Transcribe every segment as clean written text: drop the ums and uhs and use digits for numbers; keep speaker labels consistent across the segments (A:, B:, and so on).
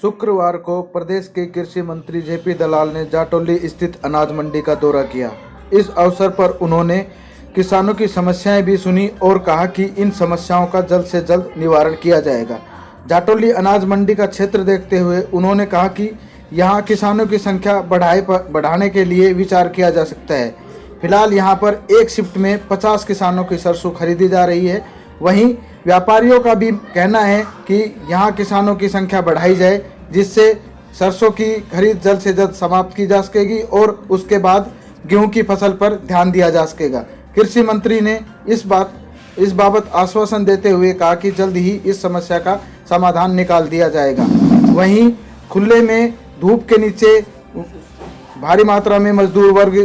A: शुक्रवार को प्रदेश के कृषि मंत्री जेपी दलाल ने जाटौली स्थित अनाज मंडी का दौरा किया। इस अवसर पर उन्होंने किसानों की समस्याएं भी सुनी और कहा कि इन समस्याओं का जल्द से जल्द निवारण किया जाएगा। जाटौली अनाज मंडी का क्षेत्र देखते हुए उन्होंने कहा कि यहां किसानों की संख्या बढ़ाने के लिए विचार किया जा सकता है। फिलहाल यहां पर एक शिफ्ट में 50 किसानों की सरसों खरीदी जा रही है। वहीं व्यापारियों का भी कहना है कि यहां किसानों की संख्या बढ़ाई जाए, जिससे सरसों की खरीद जल्द से जल्द समाप्त की जा सकेगी और उसके बाद गेहूं की फसल पर ध्यान दिया जा सकेगा। कृषि मंत्री ने इस बाबत आश्वासन देते हुए कहा कि जल्द ही इस समस्या का समाधान निकाल दिया जाएगा। वहीं खुले में धूप के नीचे भारी मात्रा में मजदूर वर्ग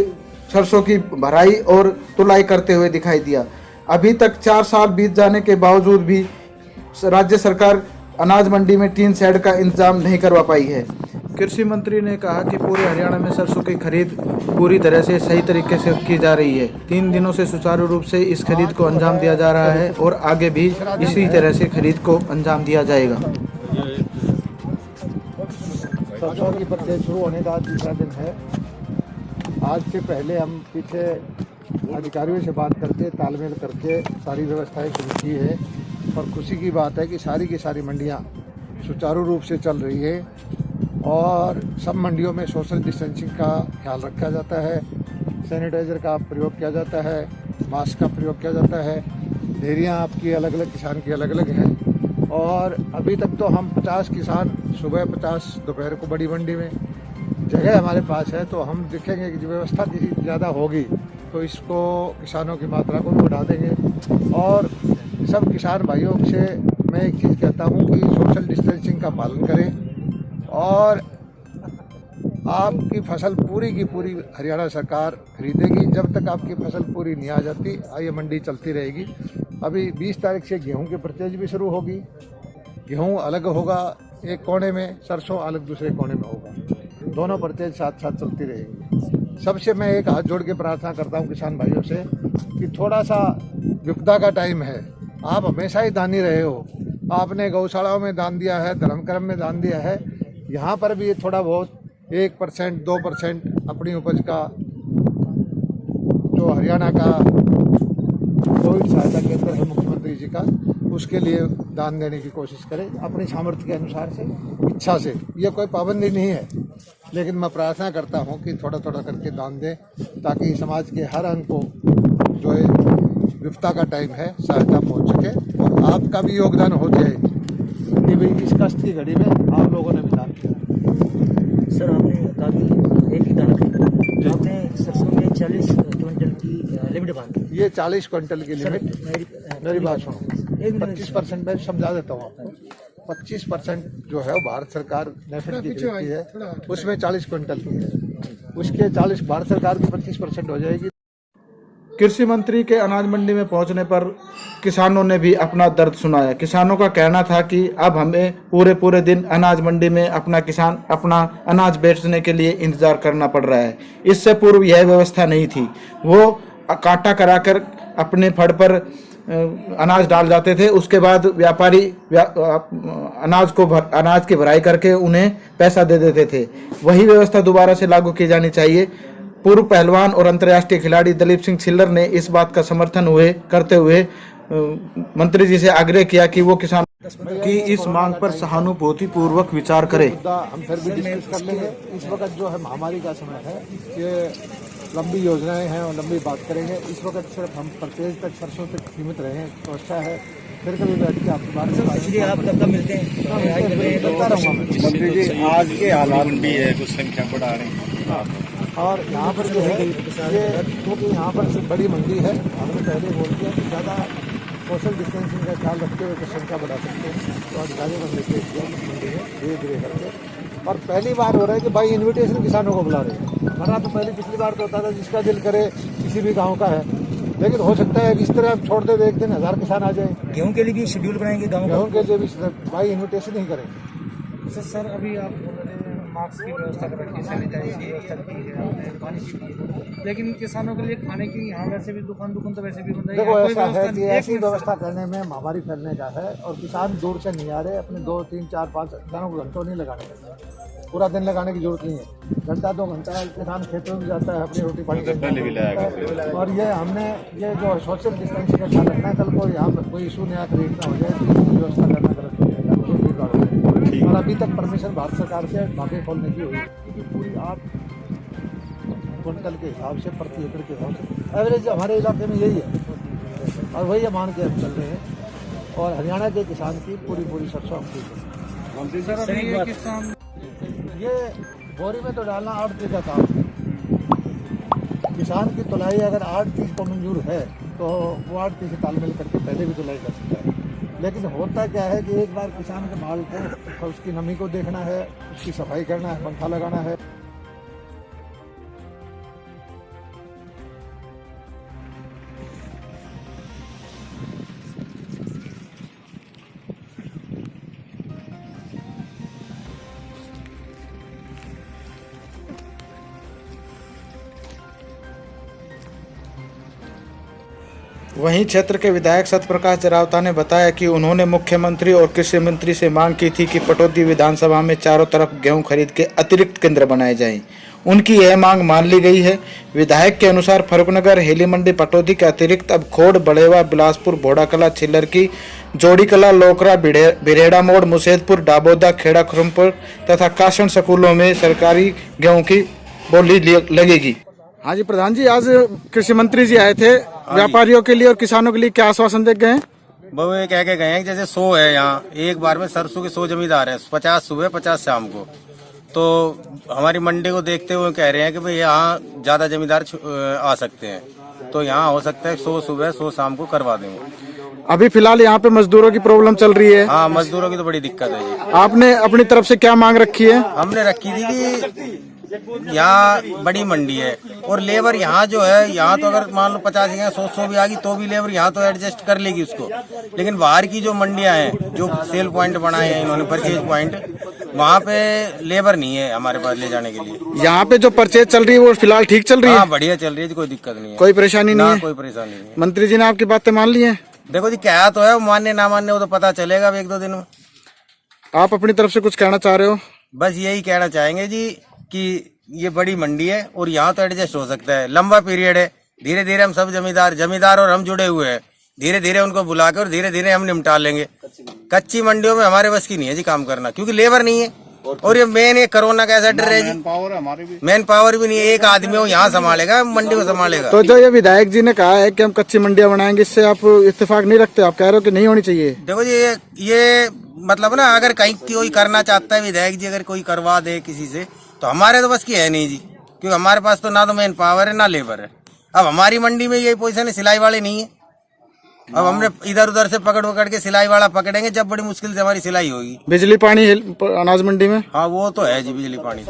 A: सरसों की भराई और तुलाई करते हुए दिखाई दिया। अभी तक 4 साल बीत जाने के बावजूद भी राज्य सरकार अनाज मंडी में टीन शेड का इंतजाम नहीं करवा पाई है। कृषि मंत्री ने कहा कि पूरे हरियाणा में सरसों की खरीद पूरी तरह से सही तरीके से की जा रही है। 3 दिनों से सुचारू रूप से इस खरीद को अंजाम दिया जा रहा है और आगे भी इसी तरह से खरीद को अंजाम दिया जाएगा।
B: सरसों की परचेज शुरू होने का तीसरा दिन है। आज से पहले हम पीछे अधिकारियों से बात करके तालमेल करके सारी व्यवस्थाएं शुरू की है और खुशी की बात है कि सारी की सारी मंडियां सुचारू रूप से चल रही है और सब मंडियों में सोशल डिस्टेंसिंग का ख्याल रखा जाता है, सैनिटाइज़र का प्रयोग किया जाता है, मास्क का प्रयोग किया जाता है। ढेरियाँ आपकी अलग अलग किसान की अलग अलग हैं और अभी तक तो हम 50 किसान सुबह 50 दोपहर को बड़ी मंडी में जगह हमारे पास है, तो हम देखेंगे कि व्यवस्था किसी ज़्यादा होगी तो इसको किसानों की मात्रा को भी बढ़ा देंगे। और सब किसान भाइयों से मैं एक चीज़ कहता हूँ कि सोशल डिस्टेंसिंग का पालन करें और आपकी फसल पूरी की पूरी हरियाणा सरकार खरीदेगी। जब तक आपकी फसल पूरी नहीं आ जाती ये मंडी चलती रहेगी। अभी 20 तारीख से गेहूं की परचेज भी शुरू होगी। गेहूं अलग होगा एक कोने में, सरसों अलग दूसरे कोने में होगा। दोनों परचेज साथ साथ चलती रहेगी। सबसे मैं एक हाथ जोड़ के प्रार्थना करता हूं किसान भाइयों से कि थोड़ा सा विपदा का टाइम है। आप हमेशा ही दानी रहे हो, आपने गौशालाओं में दान दिया है, धर्म कर्म में दान दिया है। यहाँ पर भी थोड़ा बहुत 1% 2% अपनी उपज का जो हरियाणा का कोविड सहायता केंद्र है मुख्यमंत्री जी का, उसके लिए दान देने की कोशिश करें अपनी सामर्थ्य के अनुसार से, इच्छा से। ये कोई पाबंदी नहीं है, लेकिन मैं प्रार्थना करता हूँ कि थोड़ा थोड़ा करके दान दें ताकि समाज के हर अंग को जो है विपदा का टाइम है सहायता पहुँच सके और आपका भी योगदान हो जाए कि भाई इस कष्ट की घड़ी में आप लोगों ने भी दान किया।
C: सर, आपने कहा कि एक ही दाना खरीदा, आपने सरसों में 40 क्विंटल की लिमिट बांधी।
B: ये 40 क्विंटल की लिमिट, मेरी बात सुनो, 25% में समझा देता हूँ आपको। 25% जो है वो भारत सरकार नेफेड की खरीदती है, उसमें 40 क्विंटल की है, उसके 40 भारत सरकार की 25% हो जाएगी।
A: कृषि मंत्री के अनाज मंडी में पहुंचने पर किसानों ने भी अपना दर्द सुनाया। किसानों का कहना था कि अब हमें पूरे दिन अनाज मंडी में अपना अनाज बेचने के लिए इंतजार करना पड़ रहा है। इससे पूर्व यह व्यवस्था नहीं थी। वो कांटा कराकर अपने फड़ पर अनाज डाल जाते थे, उसके बाद व्यापारी अनाज की भराई करके उन्हें पैसा दे देते थे। वही व्यवस्था दोबारा से लागू की जानी चाहिए। पूर्व पहलवान और अंतर्राष्ट्रीय खिलाड़ी दलीप सिंह छिल्लर ने इस बात का समर्थन करते हुए मंत्री जी से आग्रह किया कि वो किसान की इस मांग पर सहानुभूति पूर्वक विचार करें।
B: हम फिर भी डिस्कस कर लेंगे। इस वक्त जो है महामारी का समय है, ये लंबी योजनाएं हैं और लंबी बात करेंगे। इस वक्त सिर्फ हम परचेज तक सरसों तक सीमित रहे तो अच्छा है। फिर कभी बैठ के आपकी बात
C: आप कब मिलते हैं?
B: मंत्री जी आज के हालात
D: भी है, कुछ संख्या बढ़ा रहे हैं
B: और यहाँ पर जो है ये क्योंकि यहाँ पर बड़ी मंडी है, हमने पहले बोल दिया कि ज़्यादा सोशल डिस्टेंसिंग का ख्याल रखते हुए तो संख्या बढ़ा सकते हैं। तो अधिकारियों का निर्देश दिया मंडी में धीरे धीरे करके। और पहली बार हो रहा है कि बाई इन्विटेशन किसानों को बुला रहे हैं, वरना तो पहले पिछली बार तो होता था जिसका दिल करे किसी भी गाँव का है, लेकिन हो सकता है कि इस तरह आप छोड़ दे, एक दिन 1000 किसान आ जाए।
C: गेहूं के लिए भी शेड्यूल बनाएंगे, गाँव
B: गेहूँ के लिए भी बाई इन्विटेशन ही करेंगे।
E: सर अभी आप बोल रहे हैं मास्क की व्यवस्था कर रखी है, सैनिटाइजर की व्यवस्था रखी है, आपने पानी की भी है। लेकिन किसानों के लिए खाने की यहाँ वैसे भी दुकान तो वैसे भी बंद है।
B: देखो
E: यहाँ कोई
B: ऐसा है
E: व्यवस्था
B: कि
E: नहीं,
B: ऐसी व्यवस्था करने में महामारी फैलने का है और किसान दूर से नहीं आ रहे, अपने 2, 3, 4, 5 किसानों को घंटों नहीं लगाने का, पूरा दिन लगाने की जरूरत नहीं है। घंटा 2 घंटा किसान खेतों में जाता है, अपनी रोटी पानी
D: पहले भी लाया
B: और ये हमने ये जो सोशल डिस्टेंसिंग का ख्याल रखना है, कल को यहाँ पर कोई इशू नया क्रिएट ना हो जाए तो इसकी व्यवस्था करना गलत हो जाएगा, उसमें भीड़ भाड़ हो जाएगी। और अभी तक परमिशन भारत सरकार से ढाबे खोलने की हुई क्योंकि पूरी 8 क्विंटल के हिसाब से प्रति एकड़ के हिसाब से एवरेज हमारे इलाके में यही है और वही मान के हम चल रहे हैं। और हरियाणा के किसान की पूरी सरसों हम ठीक है।
E: सर अभी ये किसान
B: ये बोरी में तो डालना 8 का काम है। किसान की तुलाई अगर 8 को मंजूर है तो वो 8 से तालमेल करके पहले भी तुलाई कर सकता है। लेकिन होता क्या है कि एक बार किसान के माल को उसकी नमी को देखना है, उसकी सफाई करना है, पंखा लगाना है।
A: वहीं क्षेत्र के विधायक सत्यप्रकाश जरावता ने बताया कि उन्होंने मुख्यमंत्री और कृषि मंत्री से मांग की थी कि पटौदी विधानसभा में चारों तरफ गेहूं खरीद के अतिरिक्त केंद्र बनाए जाएं। उनकी यह मांग मान ली गई है। विधायक के अनुसार फर्रुखनगर, हेली मंडी, पटौदी के अतिरिक्त अब खोड़, बड़ेवा, बिलासपुर, भोड़ाकला, छिल्लरकी, जोड़ीकला, लोकरा, बिरेड़ा मोड़, मुसेदपुर, डाबोदा, खेड़ा खुरमपुर तथा कासन स्कूलों में सरकारी गेहूं की बोली लगेगी। हाँ जी प्रधान जी, आज कृषि मंत्री जी आए थे, व्यापारियों के लिए और किसानों के लिए क्या आश्वासन दे गए हैं?
F: वो ये कह के गए हैं कि जैसे 100 है यहाँ, एक बार में सरसों के 100 जमींदार हैं, 50 सुबह 50 शाम को। तो हमारी मंडी को देखते हुए कह रहे हैं कि भाई यहाँ ज्यादा जमींदार आ सकते हैं, तो यहाँ हो सकता है 100 सुबह 100 शाम को करवा देंगे।
A: अभी फिलहाल यहाँ पे मजदूरों की प्रॉब्लम चल रही है।
F: हाँ, मजदूरों की तो बड़ी दिक्कत है जी।
A: आपने अपनी तरफ से क्या मांग रखी है?
F: हमने रखी थी कि यहाँ बड़ी मंडी है और लेबर यहाँ जो है, यहाँ तो अगर मान लो 50 या 100 भी आ गई तो भी लेबर यहाँ तो एडजस्ट कर लेगी उसको। लेकिन बाहर की जो मंडियाँ हैं, जो सेल पॉइंट बनाए हैं इन्होंने, परचेज पॉइंट, वहाँ पे लेबर नहीं है हमारे पास ले जाने के लिए।
A: यहाँ पे जो परचेज चल रही है वो फिलहाल ठीक चल रही है?
F: हाँ, बढ़िया चल रही है, कोई दिक्कत नहीं है,
A: कोई परेशानी नहीं है?
F: कोई परेशानी नहीं है।
A: मंत्री जी ने आपकी बातें मान ली है?
F: देखो जी, क्या तो है, मानने ना मानने वो तो पता चलेगा अब 1-2 दिन में।
A: आप अपनी तरफ से कुछ कहना चाह रहे हो?
F: बस यही कहना चाहेंगे जी कि ये बड़ी मंडी है और यहाँ तो एडजस्ट हो सकता है, लंबा पीरियड है। धीरे धीरे हम सब जमींदार और हम जुड़े हुए हैं, धीरे धीरे उनको बुलाकर और धीरे धीरे हम निपटा लेंगे। कच्ची मंडियों में हमारे बस की नहीं है जी काम करना, क्योंकि लेबर नहीं है। और ये मेन ये कोरोना का ऐसा डर है जी, मैन पावर भी नहीं है। एक आदमी हो यहाँ संभालेगा, मंडी को संभालेगा।
A: तो जो ये विधायक जी ने कहा है कि हम कच्ची मंडियां बनाएंगे, इससे आप इत्तेफाक नहीं रखते? आप कह रहे हो कि नहीं होनी चाहिए?
F: देखो जी, ये मतलब ना, अगर कहीं कोई करना चाहता है विधायक जी, अगर कोई करवा दे किसी से, तो हमारे तो बस की है नहीं जी, क्योंकि हमारे पास तो ना तो मैन पावर है ना लेबर है। अब हमारी मंडी में यही पोजीशन है, सिलाई वाले नहीं है। अब हमने इधर उधर से पकड़ के सिलाई वाला पकड़ेंगे, जब बड़ी मुश्किल से हमारी सिलाई होगी।
A: बिजली पानी अनाज मंडी में?
F: हाँ, वो तो है जी, बिजली पानी।